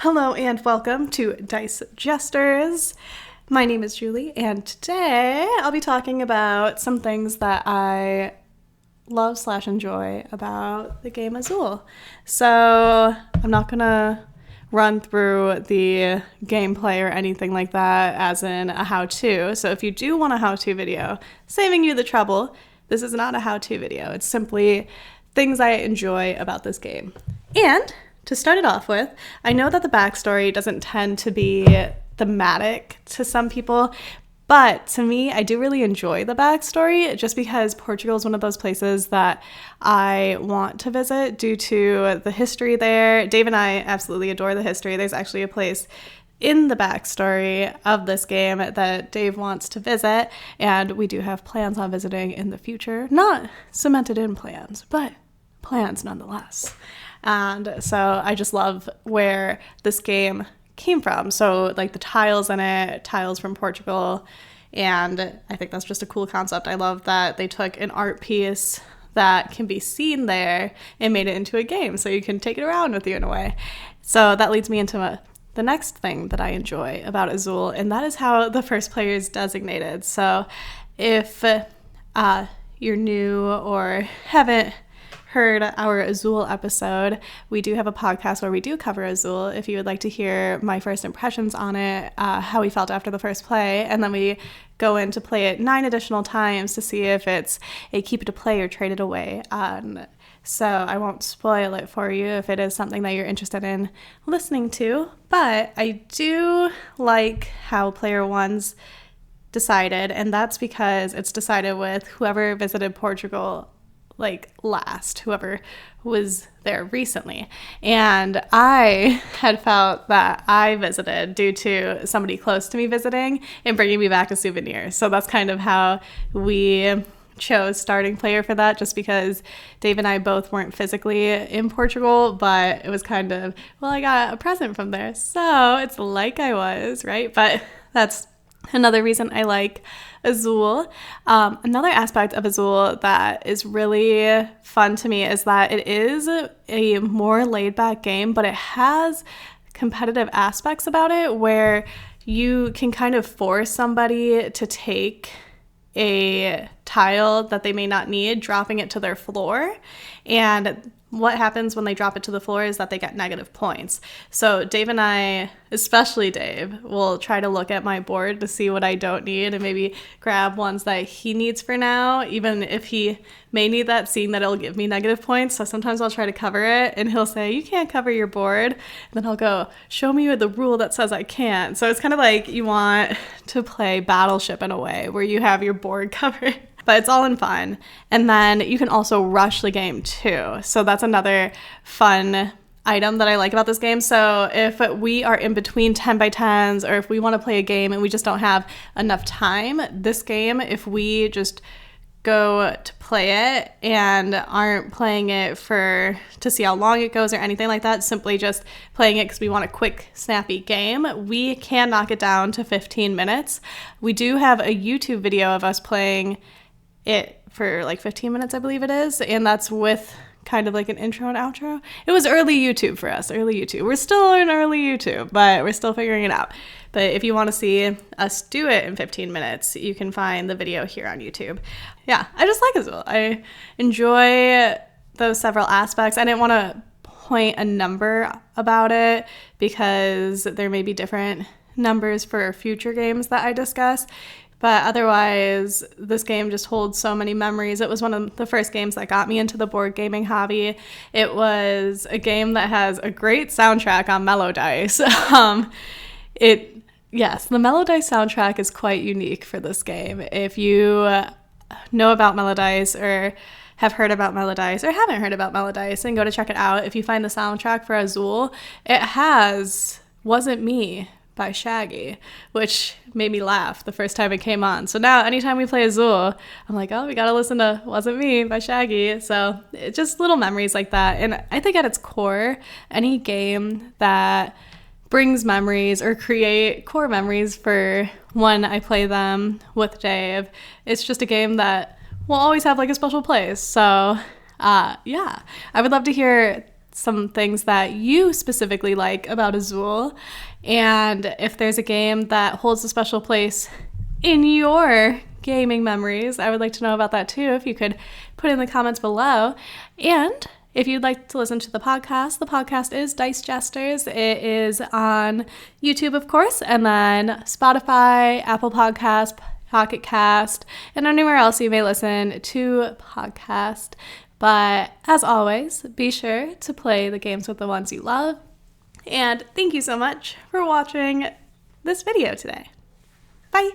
Hello and welcome to Dice Jesters. My name is Julie, and today I'll be talking about some things that I love/enjoy about the game Azul. So I'm not gonna run through the gameplay or anything like that as in a how-to. So if you do want a how-to video, saving you the trouble, this is not a how-to video. It's simply things I enjoy about this game. And to start it off with, I know that the backstory doesn't tend to be thematic to some people, but to me, I do really enjoy the backstory just because Portugal is one of those places that I want to visit due to the history there. Dave and I absolutely adore the history. There's actually a place in the backstory of this game that Dave wants to visit, and we do have plans on visiting in the future. Not cemented in plans, but plans nonetheless. And so I just love where this game came from. So like the tiles in it, tiles from Portugal. And I think that's just a cool concept. I love that they took an art piece that can be seen there and made it into a game. So you can take it around with you in a way. So that leads me into the next thing that I enjoy about Azul, and that is how the first player is designated. So if you're new or haven't heard our Azul episode, we do have a podcast where we do cover Azul. If you would like to hear my first impressions on it, how we felt after the first play, and then we go in to play it 9 additional times to see if it's a keep it to play or trade it away. So I won't spoil it for you if it is something that you're interested in listening to, but I do like how player one's decided, and that's because it's decided with whoever visited Portugal last, whoever was there recently. And I had felt that I visited due to somebody close to me visiting and bringing me back a souvenir. So that's kind of how we chose starting player for that, just because Dave and I both weren't physically in Portugal, but it was kind of, well, I got a present from there, so it's like I was, right? But that's another reason I like Azul. Another aspect of Azul that is really fun to me is that it is a more laid-back game, but it has competitive aspects about it where you can kind of force somebody to take a tile that they may not need, dropping it to their floor. And what happens when they drop it to the floor is that they get negative points. So Dave and I, especially Dave, will try to look at my board to see what I don't need and maybe grab ones that he needs for now, even if he may need that, seeing that it'll give me negative points. So sometimes I'll try to cover it and he'll say, you can't cover your board. And then I'll go, show me the rule that says I can't. So it's kind of like you want to play Battleship in a way where you have your board covered. But it's all in fun. And then you can also rush the game too. So that's another fun item that I like about this game. So if we are in between 10 by 10s, or if we want to play a game and we just don't have enough time, this game, if we just go to play it and aren't playing it to see how long it goes or anything like that, simply just playing it because we want a quick, snappy game, we can knock it down to 15 minutes. We do have a YouTube video of us playing it for 15 minutes, I believe it is, and that's with kind of like an intro and outro. It was early YouTube for us, early YouTube. We're still in early YouTube, but we're still figuring it out. But if you want to see us do it in 15 minutes, you can find the video here on YouTube. Yeah, I just like Azul. I enjoy those several aspects. I didn't want to point a number about it because there may be different numbers for future games that I discuss. But otherwise, this game just holds so many memories. It was one of the first games that got me into the board gaming hobby. It was a game that has a great soundtrack on Melodice. Yes, the Melodice soundtrack is quite unique for this game. If you know about Melodice or have heard about Melodice or haven't heard about Melodice, and go to check it out, if you find the soundtrack for Azul, it has Wasn't Me by Shaggy, which made me laugh the first time it came on. So now anytime we play Azul, I'm like, oh, we gotta listen to Wasn't Me by Shaggy. So it's just little memories like that. And I think at its core, any game that brings memories or create core memories for when I play them with Dave, it's just a game that will always have a special place. So yeah, I would love to hear some things that you specifically like about Azul, and if there's a game that holds a special place in your gaming memories, I would like to know about that too, if you could put in the comments below. And if you'd like to listen to the podcast is Dice Jesters. It is on YouTube, of course, and then Spotify, Apple Podcasts, Pocket Cast, and anywhere else you may listen to podcast. But as always, be sure to play the games with the ones you love. And thank you so much for watching this video today. Bye!